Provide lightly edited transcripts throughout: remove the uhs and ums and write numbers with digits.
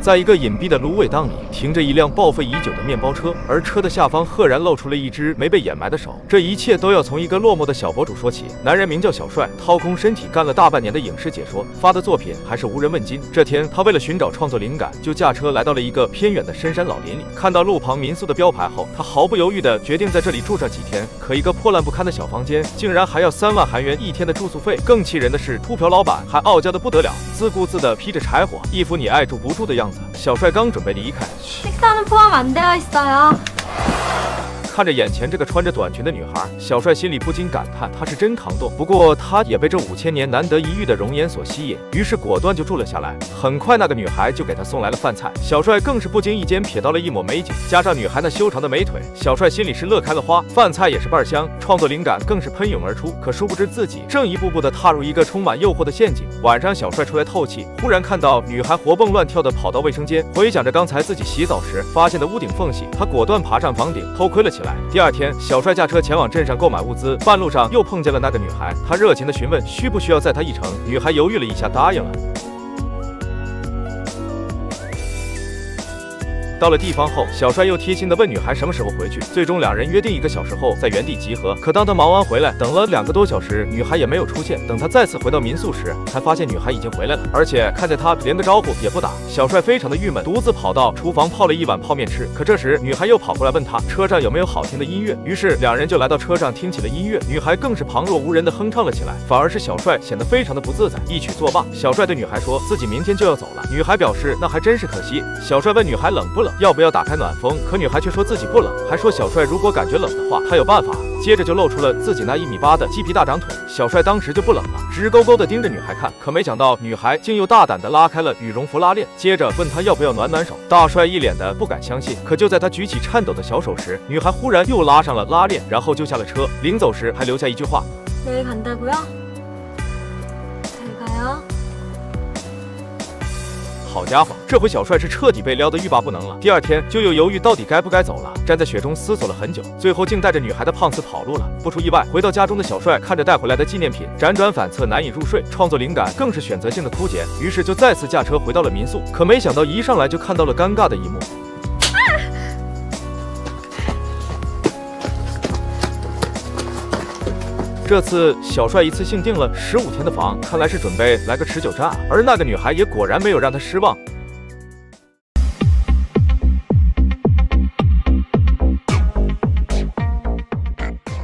在一个隐蔽的芦苇荡里，停着一辆报废已久的面包车，而车的下方赫然露出了一只没被掩埋的手。这一切都要从一个落寞的小博主说起。男人名叫小帅，掏空身体干了大半年的影视解说，发的作品还是无人问津。这天，他为了寻找创作灵感，就驾车来到了一个偏远的深山老林里。看到路旁民宿的标牌后，他毫不犹豫地决定在这里住上几天。可一个破烂不堪的小房间，竟然还要3万韩元1天的住宿费。更气人的是，秃瓢老板还傲娇的不得了，自顾自地劈着柴火，一副你爱住不住的样子。小帅刚准备离开， 식사는 포함 안 되어 있어요。 看着眼前这个穿着短裙的女孩，小帅心里不禁感叹，她是真扛冻。不过他也被这5000年难得一遇的容颜所吸引，于是果断就住了下来。很快，那个女孩就给他送来了饭菜，小帅更是不经意间瞥到了一抹美景，加上女孩那修长的美腿，小帅心里是乐开了花。饭菜也是倍香，创作灵感更是喷涌而出。可殊不知自己正一步步的踏入一个充满诱惑的陷阱。晚上，小帅出来透气，忽然看到女孩活蹦乱跳的跑到卫生间，回想着刚才自己洗澡时发现的屋顶缝隙，他果断爬上房顶偷窥了起来。第二天，小帅驾车前往镇上购买物资，半路上又碰见了那个女孩，他热情的询问需不需要载他一程，女孩犹豫了一下，答应了。到了地方后，小帅又贴心的问女孩什么时候回去，最终2人约定1个小时后在原地集合。可当他忙完回来，等了2个多小时，女孩也没有出现。等他再次回到民宿时，才发现女孩已经回来了，而且看见他连个招呼也不打。小帅非常的郁闷，独自跑到厨房泡了一碗泡面吃。可这时女孩又跑过来问他车上有没有好听的音乐，于是2人就来到车上听起了音乐。女孩更是旁若无人的哼唱了起来，反而是小帅显得非常的不自在，一曲作罢。小帅对女孩说自己明天就要走了，女孩表示那还真是可惜。小帅问女孩冷不冷，要不要打开暖风，可女孩却说自己不冷，还说小帅如果感觉冷的话，他有办法。接着就露出了自己那1.8米的鸡皮大长腿，小帅当时就不冷了，直勾勾的盯着女孩看。可没想到女孩竟又大胆的拉开了羽绒服拉链，接着问他要不要暖暖手。大帅一脸的不敢相信，可就在他举起颤抖的小手时，女孩忽然又拉上了拉链，然后就下了车。临走时还留下一句话： 내일 간다고요? 잘 가요。 好家伙，这回小帅是彻底被撩得欲罢不能了。第二天就又犹豫到底该不该走了，站在雪中思索了很久，最后竟带着女孩的胖次跑路了。不出意外，回到家中的小帅看着带回来的纪念品，辗转反侧，难以入睡，创作灵感更是选择性的枯竭，于是就再次驾车回到了民宿。可没想到一上来就看到了尴尬的一幕。这次小帅一次性订了15天的房，看来是准备来个持久战，而那个女孩也果然没有让他失望。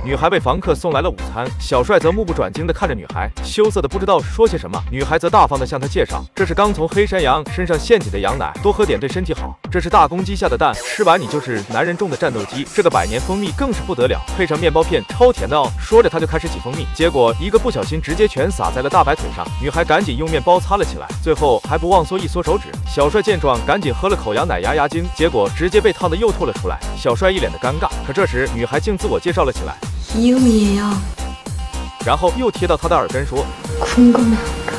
女孩为房客送来了午餐，小帅则目不转睛地看着女孩，羞涩的不知道说些什么。女孩则大方地向他介绍，这是刚从黑山羊身上献起的羊奶，多喝点对身体好。这是大公鸡下的蛋，吃完你就是男人种的战斗机。这个100年蜂蜜更是不得了，配上面包片，超甜的哦。说着他就开始挤蜂蜜，结果一个不小心直接全洒在了大白腿上。女孩赶紧用面包擦了起来，最后还不忘缩一缩手指。小帅见状赶紧喝了口羊奶压压惊，结果直接被烫得又吐了出来。小帅一脸的尴尬，可这时女孩竟自我介绍了起来。 이음이에요。 然后又贴到他的耳根说 궁금해할까봐。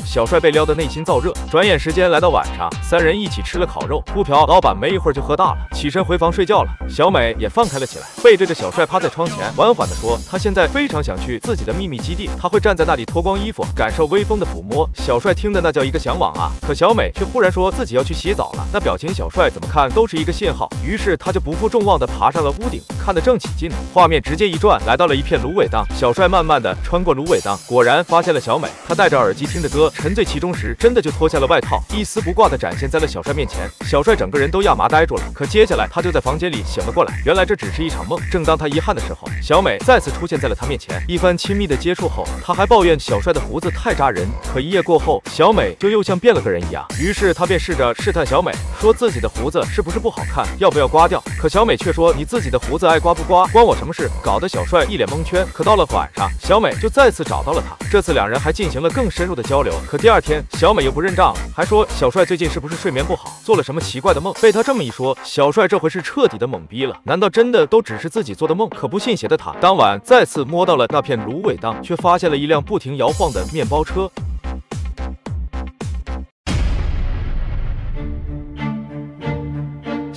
小帅被撩得内心燥热。转眼时间来到晚上，3人一起吃了烤肉。秃瓢老板没一会儿就喝大了，起身回房睡觉了。小美也放开了起来，背对着小帅趴在窗前，缓缓地说：“她现在非常想去自己的秘密基地，她会站在那里脱光衣服，感受微风的抚摸。”小帅听的那叫一个向往啊！可小美却忽然说自己要去洗澡了，那表情小帅怎么看都是一个信号。于是他就不负众望地爬上了屋顶，看得正起劲呢。画面直接一转，来到了一片芦苇荡。小帅慢慢地穿过芦苇荡，果然发现了小美。他戴着耳机听着歌，沉醉其中时，真的就脱下了外套，一丝不挂地展现在了小帅面前。小帅整个人都亚麻呆住了。可接下来他就在房间里醒了过来，原来这只是一场梦。正当他遗憾的时候，小美再次出现在了他面前。一番亲密的接触后，他还抱怨小帅的胡子太扎人。可一夜过后，小美就又像变了个人一样。于是他便试着试探小美，说自己的胡子是不是不好看，要不要刮掉。可小美却说你自己的胡子爱刮不刮，关我什么事？搞得小帅一脸蒙圈。可到了晚上，小美就再次找到了他，这次2人还进行了更深入的交流。可第二天，小美又不认账了，还说小帅最近是不是睡眠不好，做了什么奇怪的梦。被他这么一说，小帅这回是彻底的懵逼了。难道真的都只是自己做的梦？可不信邪的他，当晚再次摸到了那片芦苇荡，却发现了一辆不停摇晃的面包车。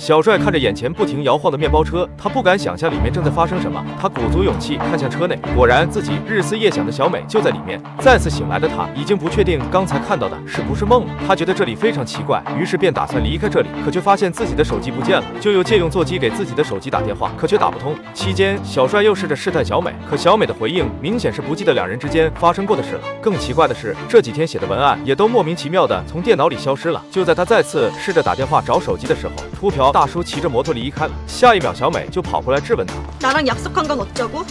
小帅看着眼前不停摇晃的面包车，他不敢想象里面正在发生什么。他鼓足勇气看向车内，果然自己日思夜想的小美就在里面。再次醒来的他已经不确定刚才看到的是不是梦了。他觉得这里非常奇怪，于是便打算离开这里，可却发现自己的手机不见了，就又借用座机给自己的手机打电话，可却打不通。期间，小帅又试着试探小美，可小美的回应明显是不记得两人之间发生过的事了。更奇怪的是，这几天写的文案也都莫名其妙的从电脑里消失了。就在他再次试着打电话找手机的时候，秃瓢大叔骑着摩托离开了。下一秒，小美就跑过来质问他：“나랑약속한건어쩌고？”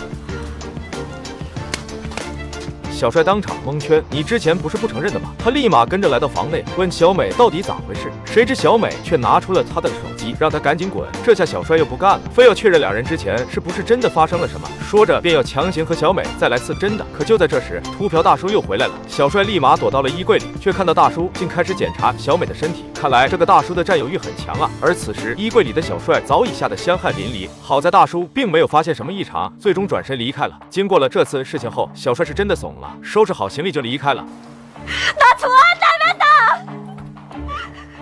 小帅当场蒙圈，你之前不是不承认的吗？他立马跟着来到房内，问小美到底咋回事。谁知小美却拿出了他的手机，让他赶紧滚。这下小帅又不干了，非要确认两人之前是不是真的发生了什么。说着便要强行和小美再来次真的。可就在这时，秃瓢大叔又回来了。小帅立马躲到了衣柜里，却看到大叔竟开始检查小美的身体。看来这个大叔的占有欲很强啊。而此时衣柜里的小帅早已吓得香汗淋漓。好在大叔并没有发现什么异常，最终转身离开了。经过了这次事情后，小帅是真的怂了。收拾好行李就离开了。나 좋아한다면서!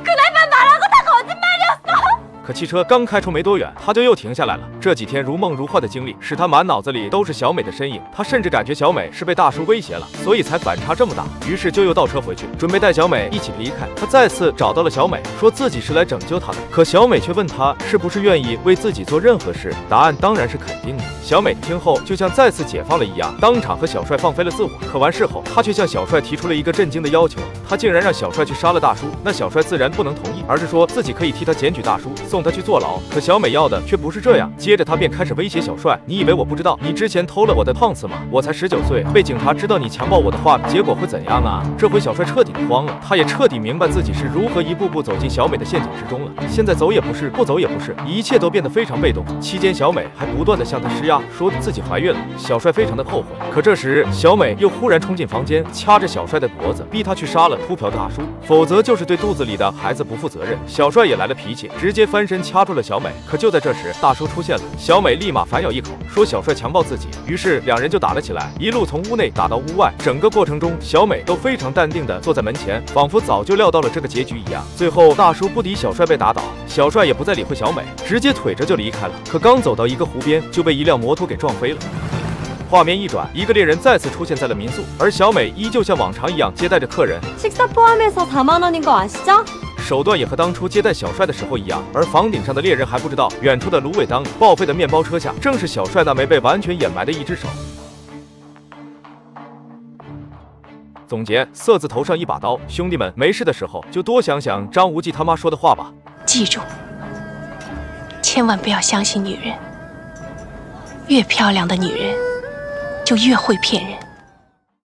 그날 밤 말하고 다 거짓말이었어! 可汽车刚开出没多远，他就又停下来了。这几天如梦如幻的经历，使他满脑子里都是小美的身影。他甚至感觉小美是被大叔威胁了，所以才反差这么大。于是就又倒车回去，准备带小美一起离开。他再次找到了小美，说自己是来拯救她的。可小美却问他是不是愿意为自己做任何事，答案当然是肯定的。小美听后就像再次解放了一样，当场和小帅放飞了自我。可完事后，他却向小帅提出了一个震惊的要求，他竟然让小帅去杀了大叔。那小帅自然不能同意，而是说自己可以替他检举大叔，送他去坐牢。可小美要的却不是这样，接着他便开始威胁小帅：“你以为我不知道你之前偷了我的胖次吗？我才19岁，被警察知道你强暴我的话，结果会怎样啊？”这回小帅彻底的慌了，他也彻底明白自己是如何一步步走进小美的陷阱之中了。现在走也不是，不走也不是，一切都变得非常被动。期间，小美还不断的向他施压，说自己怀孕了。小帅非常的后悔。可这时，小美又忽然冲进房间，掐着小帅的脖子，逼他去杀了秃瓢大叔，否则就是对肚子里的孩子不负责任。小帅也来了脾气，直接翻身掐住了小美。可就在这时，大叔出现了，小美立马反咬一口，说小帅强暴自己。于是两人就打了起来，一路从屋内打到屋外。整个过程中，小美都非常淡定的坐在门前，仿佛早就料到了这个结局一样。最后，大叔不敌小帅被打倒，小帅也不再理会小美，直接腿着就离开了。可刚走到一个湖边，就被一辆摩托给撞飞了。画面一转，一个猎人再次出现在了民宿，而小美依旧像往常一样接待着客人。 식사 포함해서 4만 원인 거 아시죠? 手段也和当初接待小帅的时候一样，而房顶上的猎人还不知道，远处的芦苇荡报废的面包车下，正是小帅那没被完全掩埋的一只手。总结：色字头上一把刀，兄弟们，没事的时候就多想想张无忌他妈说的话吧。记住，千万不要相信女人，越漂亮的女人就越会骗人。